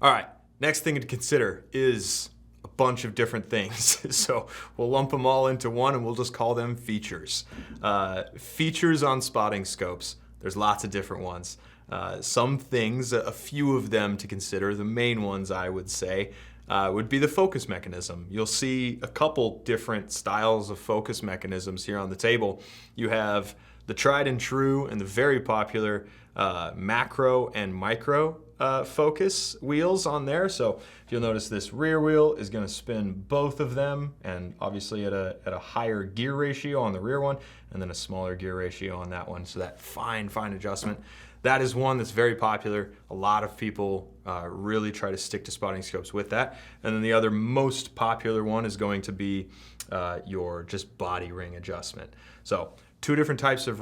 All right, next thing to consider is a bunch of different things. So we'll lump them all into one and we'll just call them features. Features on spotting scopes. There's lots of different ones. Some things, a few of them to consider, the main ones I would say, would be the focus mechanism. You'll see a couple different styles of focus mechanisms here on the table. You have the tried and true and the very popular macro and micro focus wheels on there. So if you'll notice, this rear wheel is going to spin both of them, and obviously at a higher gear ratio on the rear one, and then a smaller gear ratio on that one. So that fine adjustment. That is one that's very popular. A lot of people really try to stick to spotting scopes with that. And then the other most popular one is going to be your just body ring adjustment. So two different types of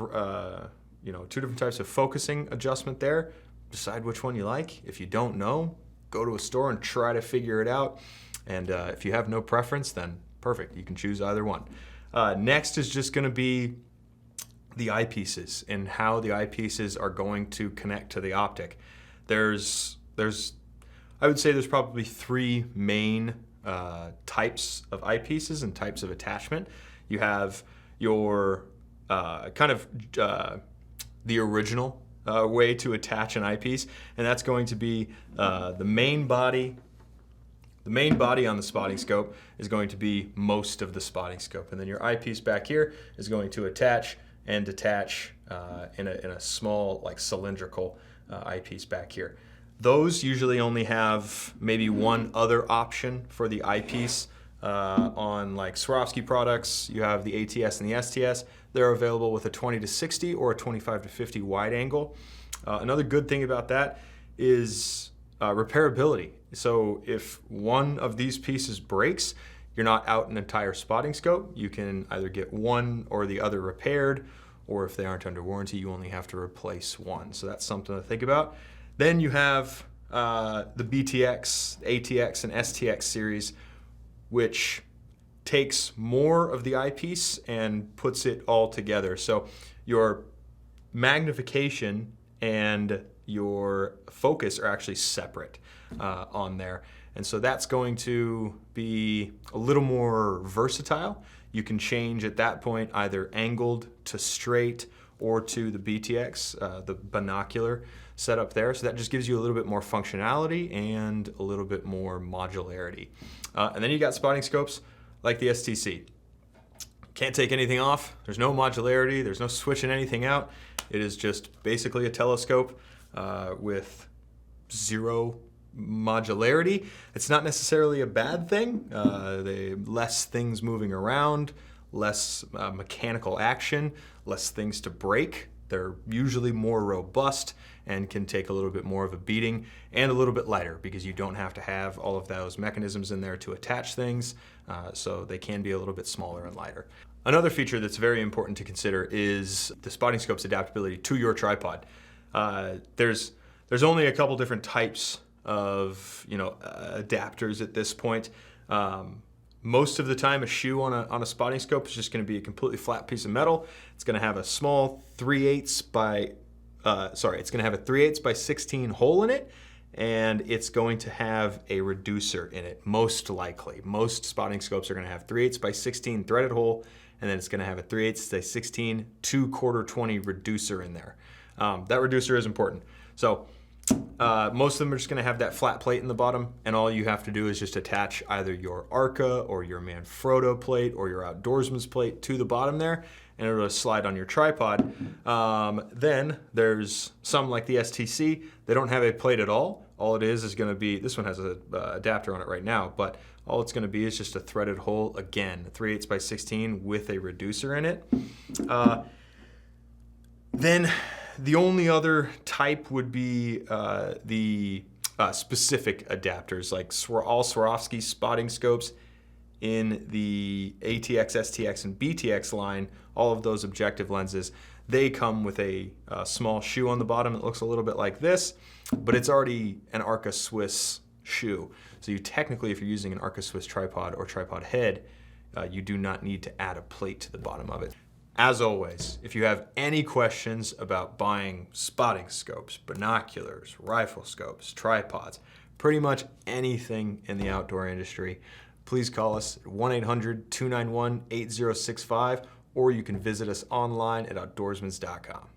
focusing adjustment there. Decide which one you like. If you don't know, go to a store and try to figure it out. And if you have no preference, then perfect. You can choose either one. Next is just going to be the eyepieces and how the eyepieces are going to connect to the optic. I would say there's probably three main types of eyepieces and types of attachment. You have your the original way to attach an eyepiece, and that's going to be the main body. The main body on the spotting scope is going to be most of the spotting scope, and then your eyepiece back here is going to attach and detach in a small, like, cylindrical eyepiece back here. Those usually only have maybe one other option for the eyepiece. On like Swarovski products, you have the ATS and the STS. They're available with a 20-60 or a 25-50 wide angle. Another good thing about that is repairability. So if one of these pieces breaks, you're not out an entire spotting scope. You can either get one or the other repaired, or if they aren't under warranty, you only have to replace one. So that's something to think about. Then you have the BTX, ATX, and STX series, which takes more of the eyepiece and puts it all together. So your magnification and your focus are actually separate on there. And so that's going to be a little more versatile. You can change at that point either angled to straight or to the BTX, the binocular setup there. So that just gives you a little bit more functionality and a little bit more modularity. And then you got spotting scopes like the STC. Can't take anything off. There's no modularity. There's no switching anything out. It is just basically a telescope with zero modularity. It's not necessarily a bad thing. Less things moving around, less mechanical action, less things to break. They're usually more robust and can take a little bit more of a beating, and a little bit lighter because you don't have to have all of those mechanisms in there to attach things, so they can be a little bit smaller and lighter. Another feature that's very important to consider is the spotting scope's adaptability to your tripod. There's only a couple different types of adapters at this point. Most of the time, a shoe on a spotting scope is just going to be a completely flat piece of metal. It's going to have a small 3/8 by 16 hole in it, and it's going to have a reducer in it, most likely. Most spotting scopes are going to have 3/8 by 16 threaded hole, and then it's going to have a 3/8 by 16 2/4 20 reducer in there. That reducer is important. So most of them are just going to have that flat plate in the bottom, and all you have to do is just attach either your Arca or your Manfrotto plate or your Outdoorsman's plate to the bottom there, and it'll just slide on your tripod. Then there's some like the STC. They don't have a plate at all. All it is going to be, this one has an adapter on it right now, but all it's going to be is just a threaded hole, again, 3/8 by 16 with a reducer in it. Then the only other type would be the specific adapters, like all Swarovski spotting scopes in the ATX, STX, and BTX line. All of those objective lenses, they come with a small shoe on the bottom that looks a little bit like this, but it's already an Arca Swiss shoe. So you technically, if you're using an Arca Swiss tripod or tripod head, you do not need to add a plate to the bottom of it. As always, if you have any questions about buying spotting scopes, binoculars, rifle scopes, tripods, pretty much anything in the outdoor industry, please call us at 1-800-291-8065, or you can visit us online at outdoorsmans.com.